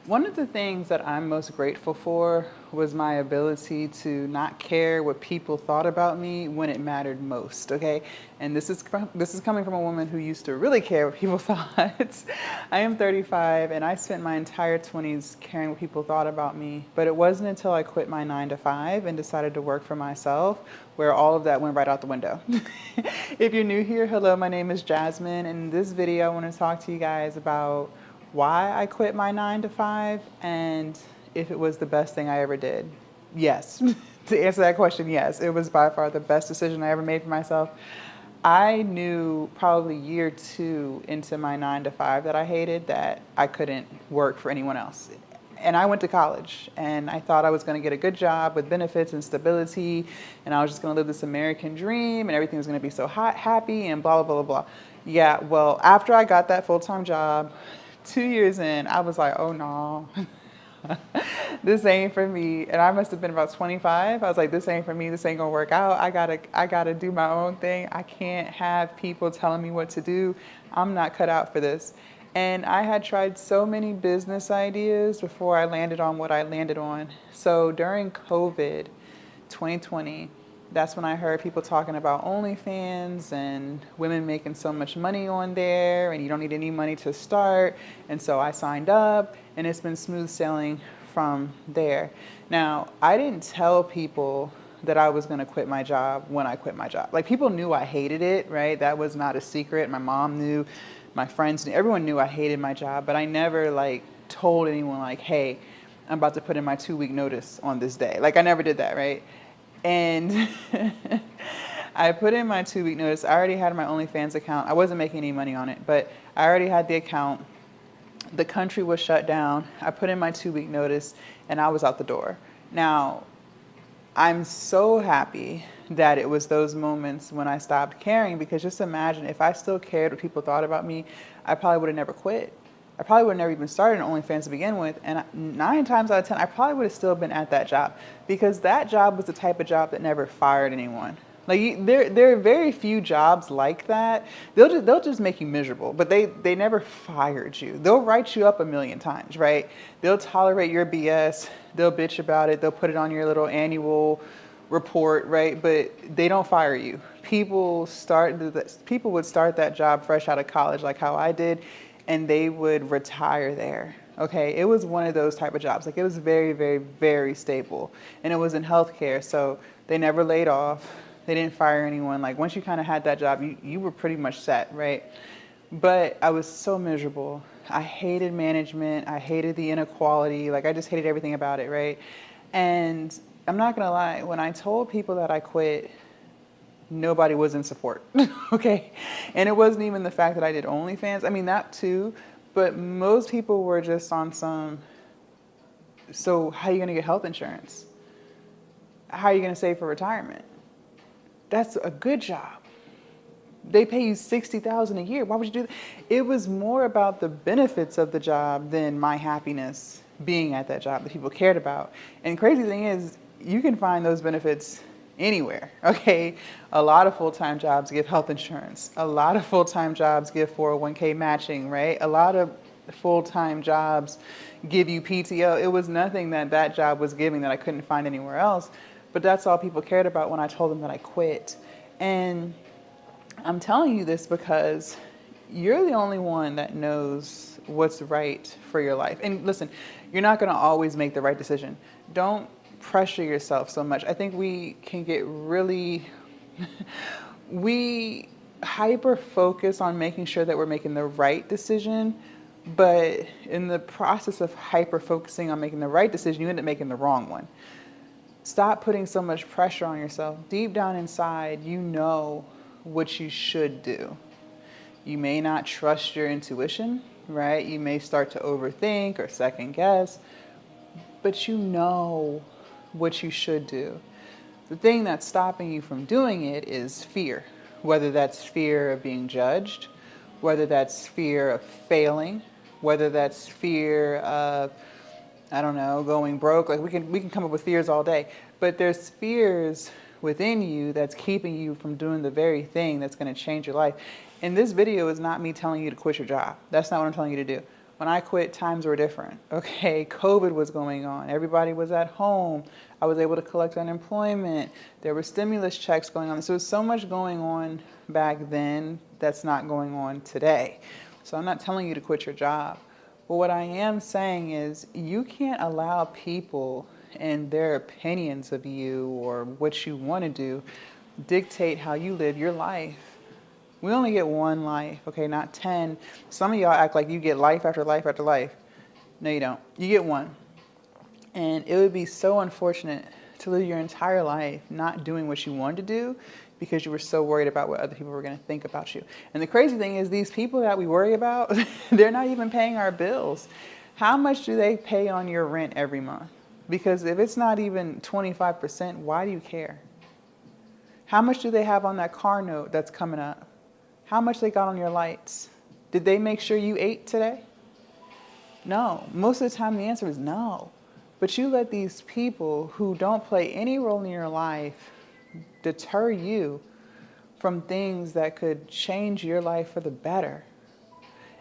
One of the things that I'm most grateful for was my ability to not care what people thought about me when it mattered most, okay? And this is coming from a woman who used to really care what people thought. I am 35 and I spent my entire 20s caring what people thought about me, but it wasn't until I quit my 9 to 5 and decided to work for myself where all of that went right out the window. If you're new here, hello, my name is Jasmine, and in this video I want to talk to you guys about why I quit my 9 to 5 and if it was the best thing I ever did. Yes. To answer that question, yes, it was by far the best decision I ever made for myself. I knew probably year 2 into my 9 to 5 that I hated, that I couldn't work for anyone else. And I went to college and I thought I was going to get a good job with benefits and stability, and I was just going to live this American dream and everything was going to be so hot, happy and blah, blah, blah, blah. Yeah, well, after I got that full-time job, 2 years in, I was like, oh no, this ain't for me. And I must have been about 25. I was like, this ain't for me. This ain't gonna work out. I gotta do my own thing. I can't have people telling me what to do. I'm not cut out for this. And I had tried so many business ideas before I landed on what I landed on. So during COVID, 2020, that's when I heard people talking about OnlyFans and women making so much money on there and you don't need any money to start. And so I signed up and it's been smooth sailing from there. Now, I didn't tell people that I was going to quit my job when I quit my job. Like, people knew I hated it, right? That was not a secret. My mom knew, my friends knew, everyone knew I hated my job, but I never like told anyone like, hey, I'm about to put in my 2-week notice on this day. Like, I never did that, right? And I put in my 2-week notice. I already had my OnlyFans account. I wasn't making any money on it, but I already had the account. The country was shut down. I put in my 2-week notice and I was out the door. Now, I'm so happy that it was those moments when I stopped caring, because just imagine if I still cared what people thought about me, I probably would have never quit. I probably would have never even started an OnlyFans to begin with. And 9 times out of 10, I probably would have still been at that job, because that job was the type of job that never fired anyone. Like, there are very few jobs like that. They'll just make you miserable, but they never fired you. They'll write you up a million times, right? They'll tolerate your BS. They'll bitch about it. They'll put it on your little annual report, right? But they don't fire you. People would start that job fresh out of college, like how I did, and they would retire there. Okay, it was one of those type of jobs. Like, it was very, very, very stable, and it was in healthcare, so they never laid off. They didn't fire anyone. Like, once you kind of had that job, you were pretty much set, right? But I was so miserable. I hated management. I hated the inequality. Like, I just hated everything about it, right? And I'm not gonna lie, when I told people that I quit, nobody was in support, okay? And it wasn't even the fact that I did OnlyFans. I mean, that too, but most people were just on some, so how are you gonna get health insurance? How are you gonna save for retirement? That's a good job. They pay you $60,000 a year. Why would you do that? It was more about the benefits of the job than my happiness being at that job that people cared about. And crazy thing is, you can find those benefits anywhere, okay? A lot of full-time jobs give health insurance. A lot of full-time jobs give 401k matching, right? A lot of full-time jobs give you PTO. It was nothing that job was giving that I couldn't find anywhere else. But that's all people cared about when I told them that I quit. And I'm telling you this because you're the only one that knows what's right for your life. And listen, you're not gonna always make the right decision. Don't pressure yourself so much. I think we can get really, we hyper focus on making sure that we're making the right decision, but in the process of hyper focusing on making the right decision, you end up making the wrong one. Stop putting so much pressure on yourself. Deep down inside, you know what you should do. You may not trust your intuition, right? You may start to overthink or second guess, but you know what you should do. The thing that's stopping you from doing it is fear, whether that's fear of being judged, whether that's fear of failing, whether that's fear of, I don't know, going broke. Like, we can come up with fears all day, but there's fears within you that's keeping you from doing the very thing that's going to change your life. And this video is not me telling you to quit your job. That's not what I'm telling you to do. When I quit, times were different. Okay, COVID was going on. Everybody was at home. I was able to collect unemployment. There were stimulus checks going on. So there's so much going on back then that's not going on today. So I'm not telling you to quit your job. But what I am saying is you can't allow people and their opinions of you or what you want to do dictate how you live your life. We only get one life, okay, not 10. Some of y'all act like you get life after life after life. No, you don't. You get one. And it would be so unfortunate to live your entire life not doing what you wanted to do because you were so worried about what other people were going to think about you. And the crazy thing is these people that we worry about, they're not even paying our bills. How much do they pay on your rent every month? Because if it's not even 25%, why do you care? How much do they have on that car note that's coming up? How much they got on your lights? Did they make sure you ate today? No. Most of the time the answer is no. But you let these people who don't play any role in your life deter you from things that could change your life for the better.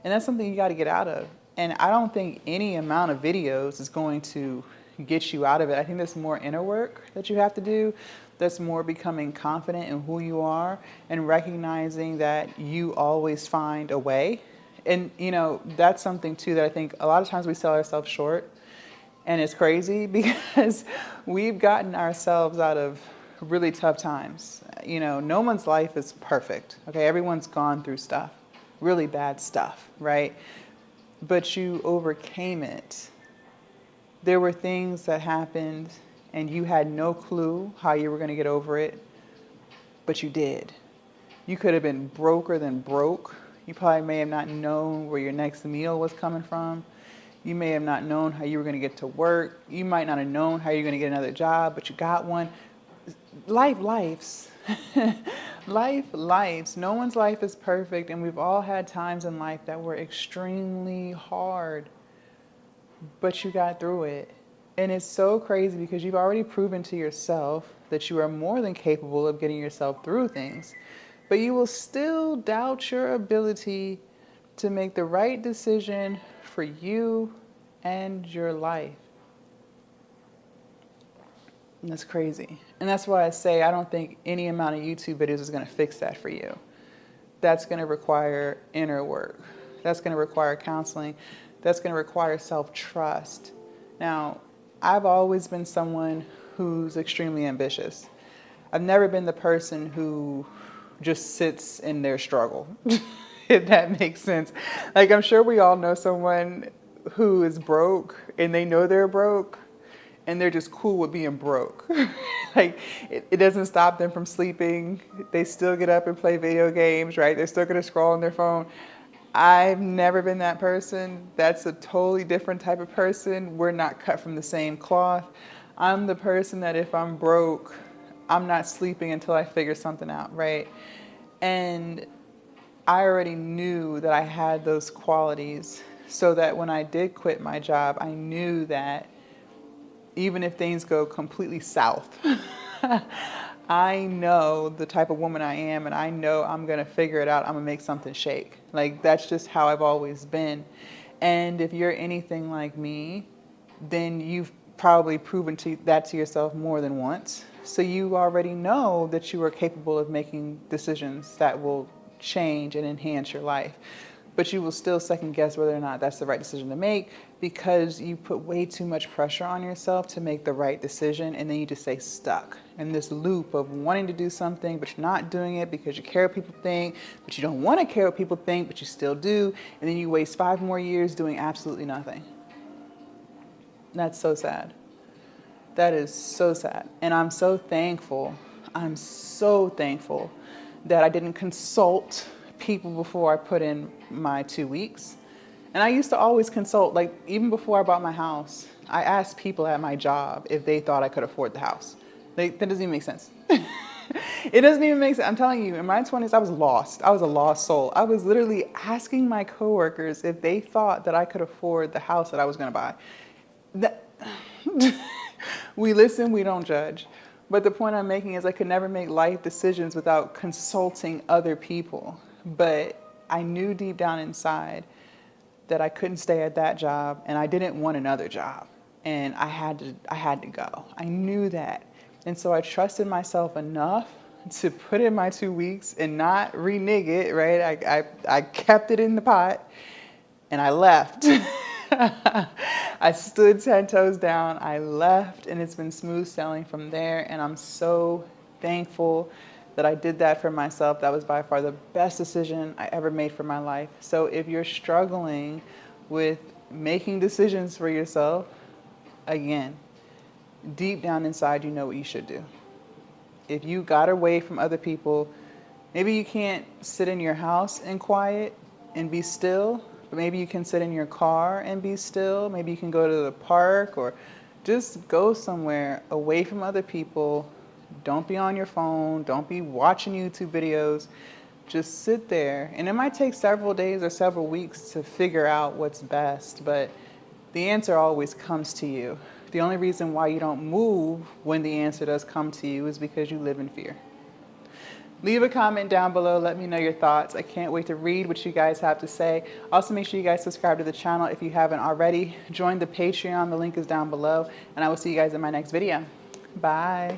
And that's something you got to get out of. And I don't think any amount of videos is going to get you out of it. I think there's more inner work that you have to do. That's more becoming confident in who you are and recognizing that you always find a way. And, you know, that's something too that I think a lot of times we sell ourselves short. And it's crazy because we've gotten ourselves out of really tough times. You know, no one's life is perfect. Okay, everyone's gone through stuff, really bad stuff, right? But you overcame it. There were things that happened and you had no clue how you were going to get over it, but you did. You could have been broker than broke. You probably may have not known where your next meal was coming from. You may have not known how you were going to get to work. You might not have known how you're going to get another job, but you got one. Lives. Lives. No one's life is perfect, and we've all had times in life that were extremely hard, but you got through it. And it's so crazy because you've already proven to yourself that you are more than capable of getting yourself through things, but you will still doubt your ability to make the right decision for you and your life. And that's crazy. And that's why I say I don't think any amount of YouTube videos is going to fix that for you. That's going to require inner work. That's going to require counseling. That's going to require self-trust. Now, I've always been someone who's extremely ambitious. I've never been the person who just sits in their struggle, if that makes sense. Like, I'm sure we all know someone who is broke and they know they're broke and they're just cool with being broke. Like, it doesn't stop them from sleeping. They still get up and play video games, right? They're still going to scroll on their phone. I've never been that person. That's a totally different type of person. We're not cut from the same cloth. I'm the person that if I'm broke, I'm not sleeping until I figure something out, right? And I already knew that I had those qualities so that when I did quit my job, I knew that even if things go completely south, I know the type of woman I am, and I know I'm going to figure it out. I'm going to make something shake. Like, that's just how I've always been. And if you're anything like me, then you've probably proven that to yourself more than once. So you already know that you are capable of making decisions that will change and enhance your life. But you will still second guess whether or not that's the right decision to make because you put way too much pressure on yourself to make the right decision, and then you just stay stuck in this loop of wanting to do something but you're not doing it because you care what people think, but you don't want to care what people think, but you still do, and then you waste 5 more years doing absolutely nothing. That's so sad. That is so sad. And I'm so thankful that I didn't consult people before I put in my 2 weeks. And I used to always consult, like even before I bought my house, I asked people at my job if they thought I could afford the house. That doesn't even make sense. It doesn't even make sense. I'm telling you, in my 20s, I was lost. I was a lost soul. I was literally asking my coworkers if they thought that I could afford the house that I was going to buy. We listen, we don't judge. But the point I'm making is I could never make life decisions without consulting other people. But I knew deep down inside that I couldn't stay at that job and I didn't want another job. And I had to go. I knew that. And so I trusted myself enough to put in my 2 weeks and not renege it, right? I kept it in the pot and I left. I stood 10 toes down, I left, and it's been smooth sailing from there. And I'm so thankful that I did that for myself. That was by far the best decision I ever made for my life. So if you're struggling with making decisions for yourself, again, deep down inside, you know what you should do. If you got away from other people, maybe you can't sit in your house in quiet and be still, but maybe you can sit in your car and be still. Maybe you can go to the park or just go somewhere away from other people. Don't be on your phone. Don't be watching YouTube videos. Just sit there. And it might take several days or several weeks to figure out what's best, but the answer always comes to you. The only reason why you don't move when the answer does come to you is because you live in fear. Leave a comment down below. Let me know your thoughts. I can't wait to read what you guys have to say. Also, make sure you guys subscribe to the channel if you haven't already. Join the Patreon. The link is down below. And I will see you guys in my next video. Bye.